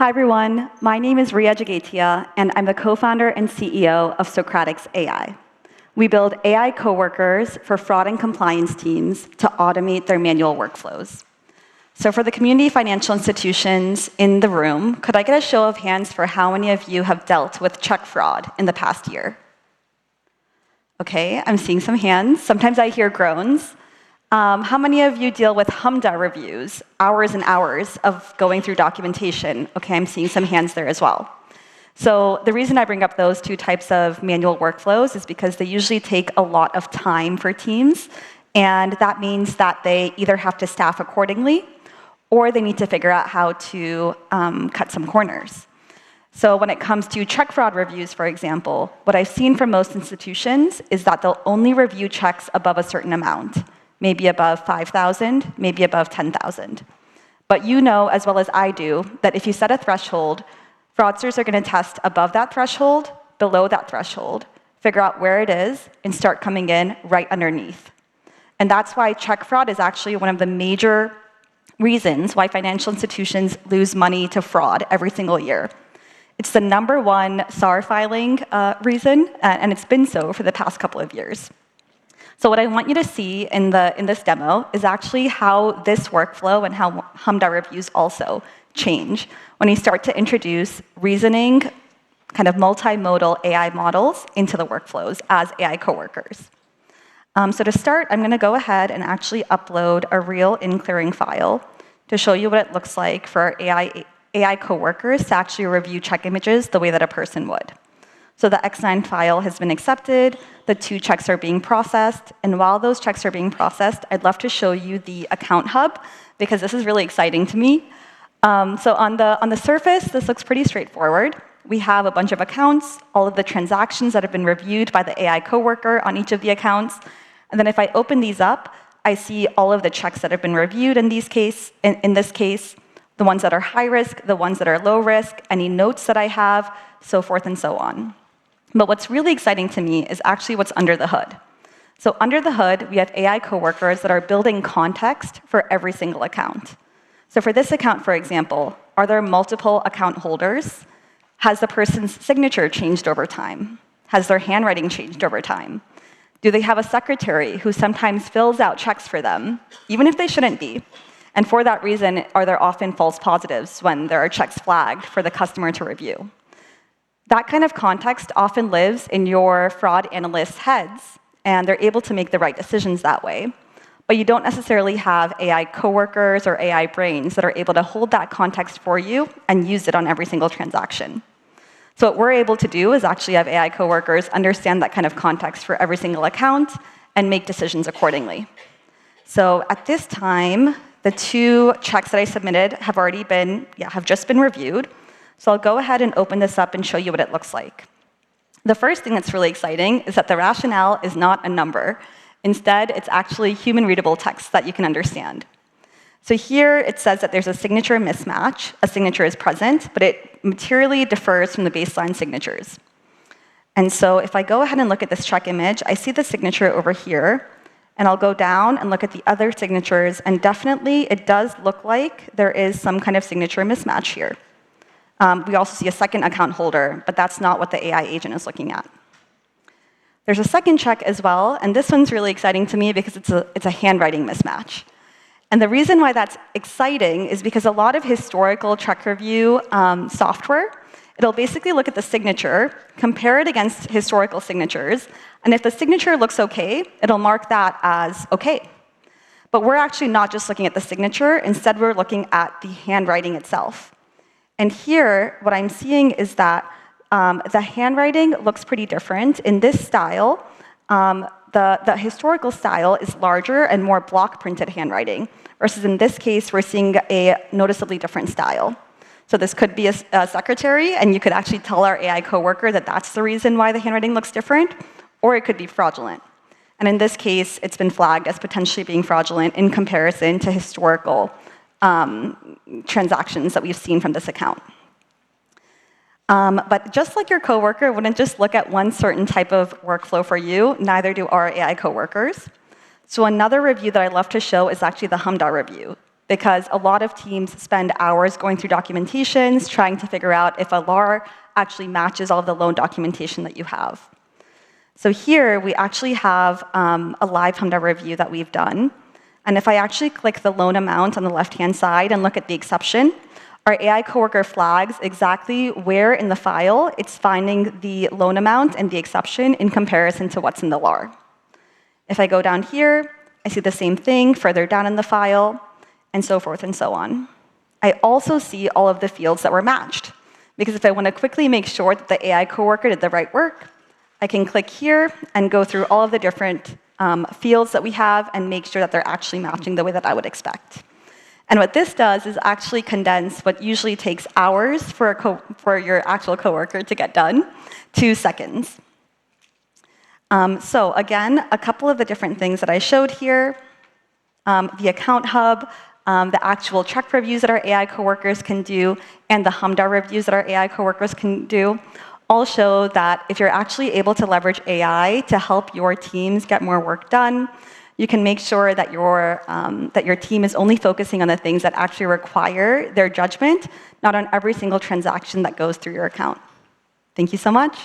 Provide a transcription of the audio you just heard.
Hi, everyone. My name is Ria Jagatia, and I'm the co-founder and CEO of Socratix AI. We build AI coworkers for fraud and compliance teams to automate their manual workflows. So for the community financial institutions in the room, could I get a show of hands for how many of you have dealt with check fraud in the past year? OK, I'm seeing some hands. Sometimes I hear groans. How many of you deal with HMDA reviews, hours and hours of going through documentation? OK, I'm seeing some hands there as well. So the reason I bring up those two types of manual workflows is because they usually take a lot of time for teams. And that means that they either have to staff accordingly, or they need to figure out how to cut some corners. So when it comes to check fraud reviews, for example, what I've seen from most institutions is that they'll only review checks above a certain amount. Maybe above 5,000, maybe above 10,000. But you know, as well as I do, that if you set a threshold, fraudsters are going to test above that threshold, below that threshold, figure out where it is, and start coming in right underneath. And that's why check fraud is actually one of the major reasons why financial institutions lose money to fraud every single year. It's the #1 SAR filing reason, and it's been so for the past couple of years. So what I want you to see in this demo is actually how this workflow and how HMDA reviews also change when you start to introduce reasoning, kind of multimodal AI models into the workflows as AI coworkers. So to start, I'm going to go ahead and actually upload a real in-clearing file to show you what it looks like for AI coworkers to actually review check images the way that a person would. So the X9 file has been accepted, the 2 checks are being processed, and while those checks are being processed, I'd love to show you the account hub, because this is really exciting to me. So on the surface, this looks pretty straightforward. We have a bunch of accounts, all of the transactions that have been reviewed by the AI coworker on each of the accounts. And then if I open these up, I see all of the checks that have been reviewed in this case, the ones that are high risk, the ones that are low risk, any notes that I have, so forth and so on. But what's really exciting to me is actually what's under the hood. So under the hood, we have AI coworkers that are building context for every single account. So for this account, for example, are there multiple account holders? Has the person's signature changed over time? Has their handwriting changed over time? Do they have a secretary who sometimes fills out checks for them, even if they shouldn't be? And for that reason, are there often false positives when there are checks flagged for the customer to review? That kind of context often lives in your fraud analysts' heads, and they're able to make the right decisions that way. But you don't necessarily have AI coworkers or AI brains that are able to hold that context for you and use it on every single transaction. So what we're able to do is actually have AI coworkers understand that kind of context for every single account and make decisions accordingly. So at this time, the 2 checks that I submitted have just been reviewed. So I'll go ahead and open this up and show you what it looks like. The first thing that's really exciting is that the rationale is not a number. Instead, it's actually human-readable text that you can understand. So here it says that there's a signature mismatch. A signature is present, but it materially differs from the baseline signatures. And so if I go ahead and look at this check image, I see the signature over here. And I'll go down and look at the other signatures. And definitely, it does look like there is some kind of signature mismatch here. We also see a second account holder, but that's not what the AI agent is looking at. There's a second check as well, and this one's really exciting to me because it's a handwriting mismatch. And the reason why that's exciting is because a lot of historical check review software, it'll basically look at the signature, compare it against historical signatures, and if the signature looks OK, it'll mark that as OK. But we're actually not just looking at the signature. Instead, we're looking at the handwriting itself. And here, what I'm seeing is that the handwriting looks pretty different. In this style, the historical style is larger and more block-printed handwriting, versus in this case, we're seeing a noticeably different style. So this could be a secretary, and you could actually tell our AI coworker that that's the reason why the handwriting looks different, or it could be fraudulent. And in this case, it's been flagged as potentially being fraudulent in comparison to historical transactions that we've seen from this account. But just like your coworker wouldn't just look at one certain type of workflow for you, neither do our AI coworkers. So another review that I love to show is actually the HMDA review. because a lot of teams spend hours going through documentations, trying to figure out if a LAR actually matches all of the loan documentation that you have. So here, we actually have a live HMDA review that we've done. And if I actually click the loan amount on the left-hand side and look at the exception, our AI coworker flags exactly where in the file it's finding the loan amount and the exception in comparison to what's in the LAR. If I go down here, I see the same thing further down in the file, and so forth and so on. I also see all of the fields that were matched, because if I want to quickly make sure that the AI coworker did the right work, I can click here and go through all of the different fields that we have and make sure that they're actually matching the way that I would expect. And what this does is actually condense what usually takes hours for your actual coworker to get done to seconds. So again, a couple of the different things that I showed here, the account hub, the actual check reviews that our AI coworkers can do, and the HMDA reviews that our AI coworkers can do, all show that if you're actually able to leverage AI to help your teams get more work done, you can make sure that your team is only focusing on the things that actually require their judgment, not on every single transaction that goes through your account. Thank you so much.